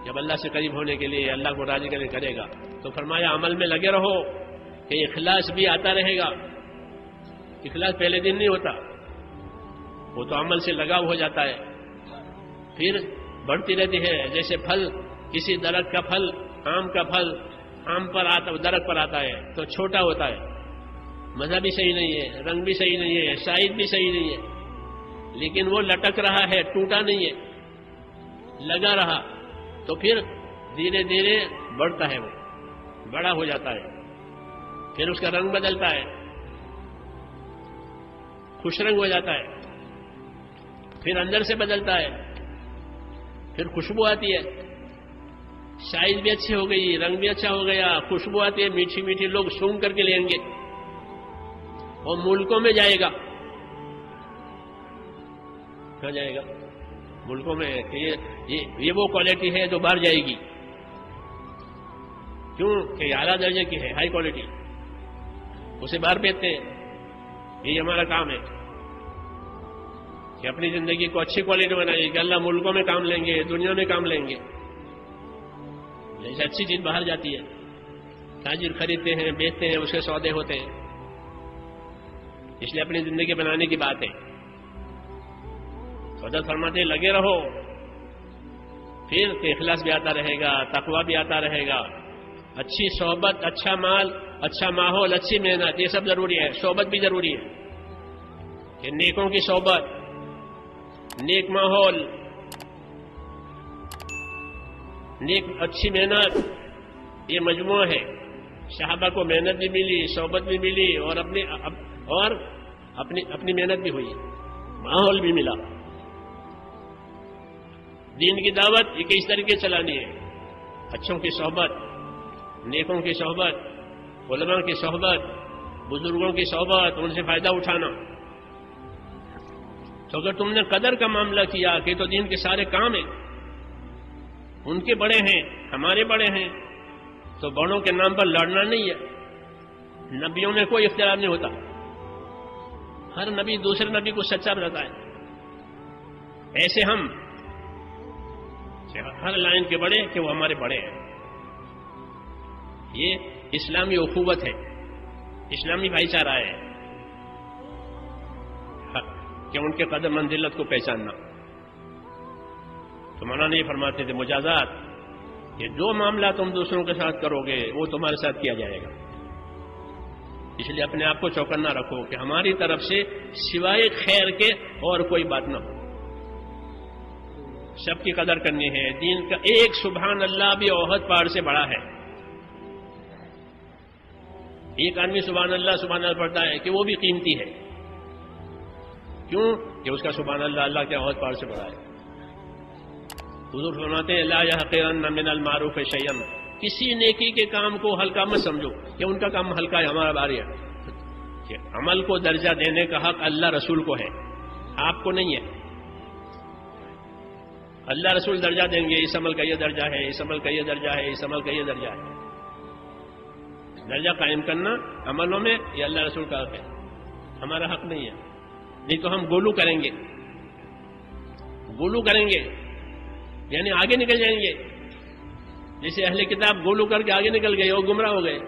جب اللہ سے قریب ہونے کے لیے، اللہ کو راضی کرنے کرے گا، تو فرمایا عمل میں لگے رہو کہ اخلاص بھی آتا رہے گا۔ اخلاص پہلے دن نہیں ہوتا، وہ تو عمل سے لگاؤ ہو جاتا ہے، پھر بڑھتی رہتی ہے۔ جیسے پھل، کسی درخت کا پھل، آم کا پھل آم پر آتا، درخت پر آتا ہے تو چھوٹا ہوتا ہے، مزہ بھی صحیح نہیں ہے، رنگ بھی صحیح نہیں ہے، سائز بھی صحیح نہیں ہے، لیکن وہ لٹک رہا ہے، ٹوٹا نہیں ہے، لگا رہا، تو پھر دھیرے دھیرے بڑھتا ہے، وہ بڑا ہو جاتا ہے، پھر اس کا رنگ بدلتا ہے، خوش رنگ ہو جاتا ہے، پھر اندر سے بدلتا ہے، پھر خوشبو آتی ہے، سائز بھی اچھی ہو گئی، رنگ بھی اچھا ہو گیا، خوشبو آتی ہے، میٹھی میٹھی، لوگ سونگ کر کے لیں گے، اور ملکوں میں جائے گا۔ کہاں جائے گا؟ ملکوں میں۔ یہ وہ کوالٹی ہے جو باہر جائے گی، کیوں کہ یہ اعلیٰ درجے کی ہے، ہائی کوالٹی، اسے باہر بھیجتے ہیں۔ یہ ہمارا کام ہے کہ اپنی زندگی کو اچھی کوالٹی بنائیے کہ اللہ ملکوں میں کام لیں گے، دنیا میں کام لیں گے، جیسے اچھی چیز باہر جاتی ہے، تاجر خریدتے ہیں، بیچتے ہیں، اس کے سودے ہوتے ہیں، اس لیے اپنی زندگی بنانے کی بات ہے۔ حضرت فرماتے ہیں لگے رہو، پھر اخلاص بھی آتا رہے گا، تقویٰ بھی آتا رہے گا، اچھی صحبت، اچھا مال، اچھا ماحول، اچھی محنت، یہ سب ضروری ہے۔ صحبت بھی ضروری ہے کہ نیکوں کی صحبت، نیک ماحول، نیک اچھی محنت، یہ مجموعہ ہے۔ صحابہ کو محنت بھی ملی، صحبت بھی ملی، اور اپنی محنت بھی ہوئی، ماحول بھی ملا۔ دین کی دعوت یہ کس طریقے چلانی ہے؟ اچھوں کی صحبت، نیکوں کی صحبت، علماء کی صحبت، بزرگوں کی صحبت، ان سے فائدہ اٹھانا۔ تو اگر تم نے قدر کا معاملہ کیا کہ تو دین کے سارے کام ہیں، ان کے بڑے ہیں، ہمارے بڑے ہیں، تو بڑوں کے نام پر لڑنا نہیں ہے۔ نبیوں میں کوئی اختلاف نہیں ہوتا، ہر نبی دوسرے نبی کو سچا بتاتا ہے۔ ایسے ہم ہر لائن کے بڑے کہ وہ ہمارے بڑے ہیں۔ یہ اسلامی اخوت ہے، اسلامی بھائی چارہ ہے کہ ان کے قدر منزلت کو پہچاننا۔ تو مولانا یہ فرماتے تھے مجازات، کہ جو معاملہ تم دوسروں کے ساتھ کرو گے وہ تمہارے ساتھ کیا جائے گا، اس لیے اپنے آپ کو چوکنا رکھو کہ ہماری طرف سے سوائے خیر کے اور کوئی بات نہ ہو۔ سب کی قدر کرنی ہے۔ دین کا ایک سبحان اللہ بھی احد پہاڑ سے بڑا ہے۔ ایک آدمی سبحان اللہ پڑھتا ہے کہ وہ بھی قیمتی ہے، کیوں کہ اس کا سبحان اللہ اللہ کے احد پہاڑ سے بڑا ہے۔ حضور فرماتے ہیں لا یحقرن من المعروف شیئا، کسی نیکی کے کام کو ہلکا مت سمجھو کہ ان کا کام ہلکا ہے، ہمارا بھاری ہے۔ کہ عمل کو درجہ دینے کا حق اللہ رسول کو ہے، آپ کو نہیں ہے۔ اللہ رسول درجہ دیں گے، اس عمل کا یہ درجہ ہے، اس عمل کا یہ درجہ ہے، اس عمل کا یہ درجہ ہے۔ درجہ قائم کرنا عملوں میں یہ اللہ رسول کا حق ہے، ہمارا حق نہیں ہے۔ نہیں تو ہم گولو کریں گے، گولو کریں گے یعنی آگے نکل جائیں گے، جیسے اہل کتاب گولو کر کے آگے نکل گئے، وہ گمراہ ہو گئے۔